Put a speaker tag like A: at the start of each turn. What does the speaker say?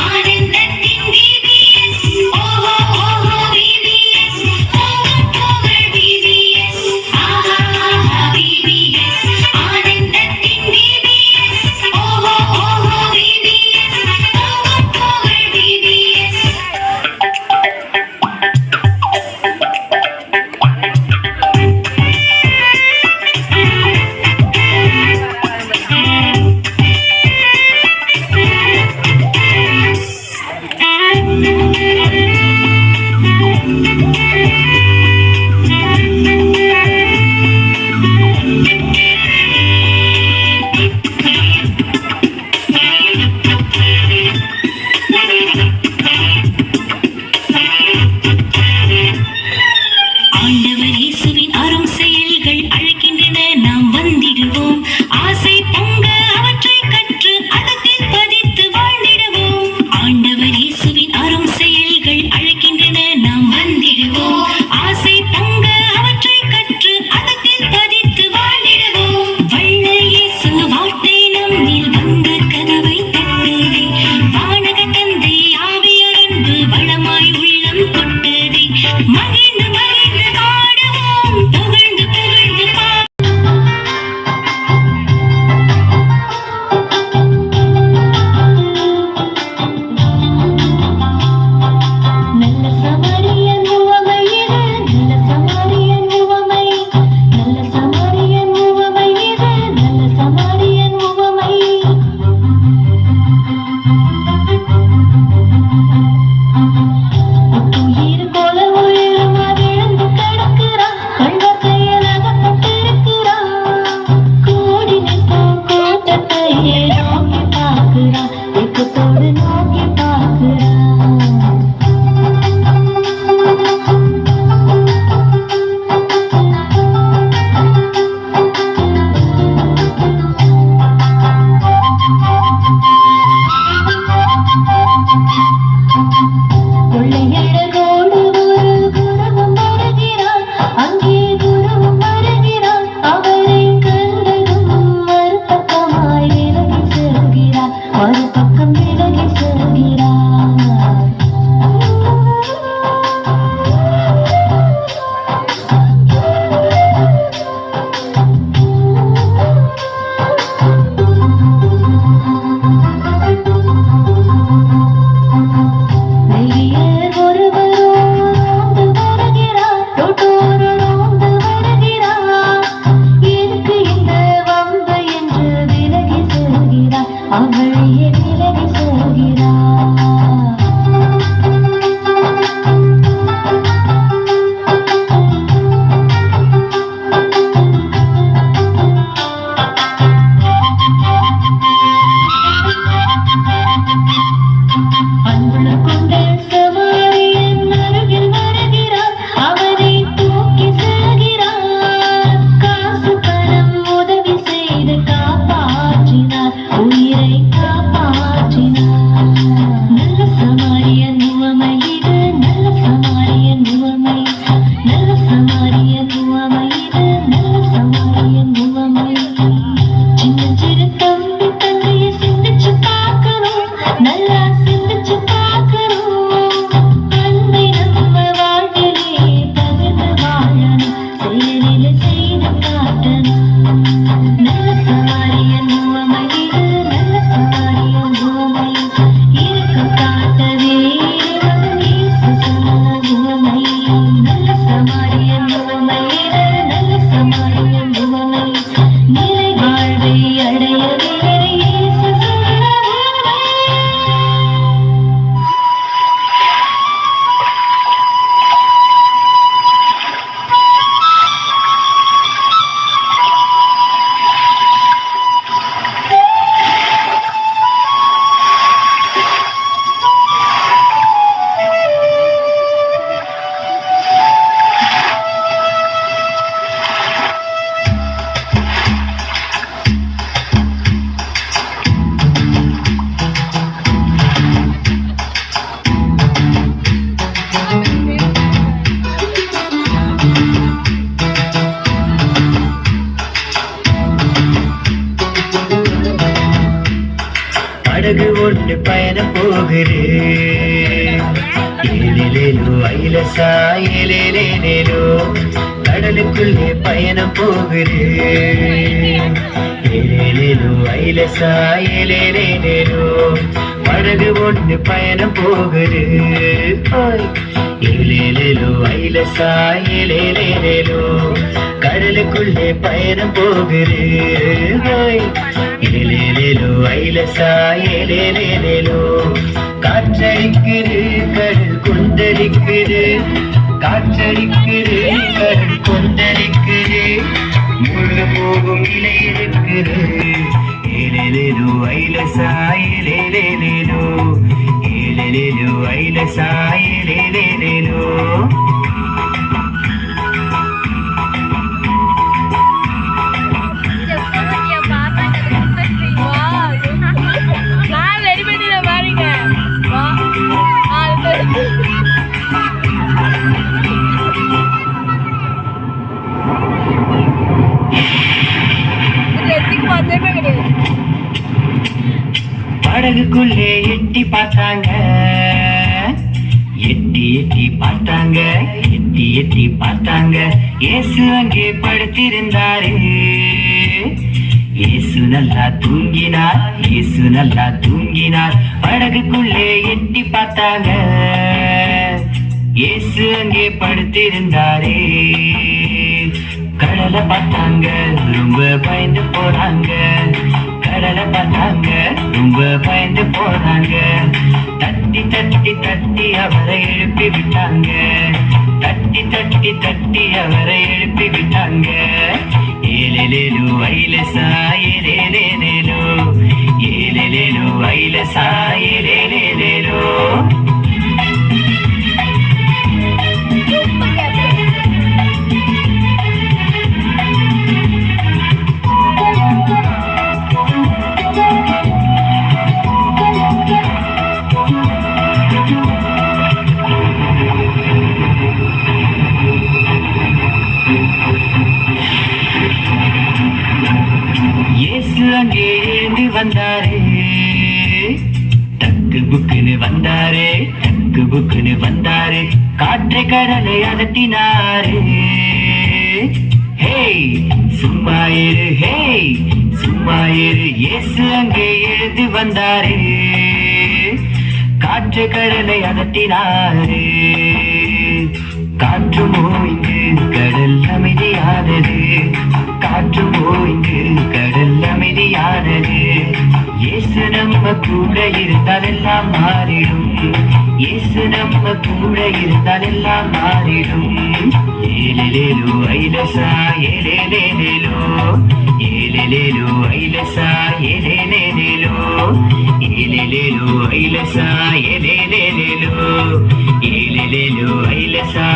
A: ஆனந்தத்தின் தீபி படகு ஒன்று பயணம் போகுது ஏலேலேலோ ஐலசா ஏலேலேலேலோ கடலுக்குள்ளே பயணம் போகுது ஏலேலேலோ ஐலசா ஏலேலேலேலோ படகு ஒன்று பயணம் போகுது ஏலேலேலோ ஐலசா ஏலேலேலேலோ கடலுக்குள்ளே பயணம் போகுது ஏலேலேலோ ஐலசா ஏலேலேலேலோ காற்றடிக்குது கடல் கொந்தளிக்குது காற்றடிக்குது கடல் கொந்தளிக்குது முள்ளு போகும் இலை இருக்குது ஏலேலேலோ ஐலசா ஏலேலேலேலோ ஏலேலேலோ ஐலசா ஏலேலேலேலோ படகுக்குள்ளே எட்டி பார்த்தாங்க எட்டி எட்டி பார்த்தாங்க எட்டி எட்டி பார்த்தாங்க இயேசு அங்கே படுத்திருந்தாரு இயேசு நல்லா தூங்கினார் இயேசு நல்லா தூங்கினார் படகுக்குள்ளே எட்டி பார்த்தாங்க இயேசு அங்கே படுத்திருந்தாரே கடலை பார்த்தாங்க ரொம்ப பயந்து போறாங்க கடலை பார்த்தாங்க ரொம்ப பயந்து போறாங்க தட்டி தட்டி தட்டி அவரை எழுப்பி விட்டாங்க தட்டி தட்டி தட்டி அவரை எழுப்பி விட்டாங்க ஏலேலேலோ ஐலசா ஏலேலேலேலோ ஏலேலேலோ ஐலசா ஏலேலேலேலோ இயேசு அங்கே எழுந்து வந்தாரே டக்கு புக்குன்னு வந்தாரே டக்கு புக்குன்னு வந்தாரே காற்றை கடலை அதட்டினாரே ஹேய் சும்மா இரு ஹேய் சும்மா இரு இயேசு அங்கே எழுந்து வந்தாரே காற்று கடலை அதட்டினாரே காற்று ஓய்ந்து கடல் அமைதியானது காற்று ஓய்ந்து கடல் அமைதியானது இயேசு நம்ம கூட இருந்தால் எல்லாம் மாறிடும் இயேசு நம்ம கூட இருந்தால் எல்லாம் மாறிடும் ஏலேலேலோ ஐலசா ஏலேலேலேலோ ஏலேலேலோ ஐலசா ஏலேலேலேலோ ஏலேலேலோ ஐலசா ஏலேலேலேலோ ஏலேலேலோ ஐலசா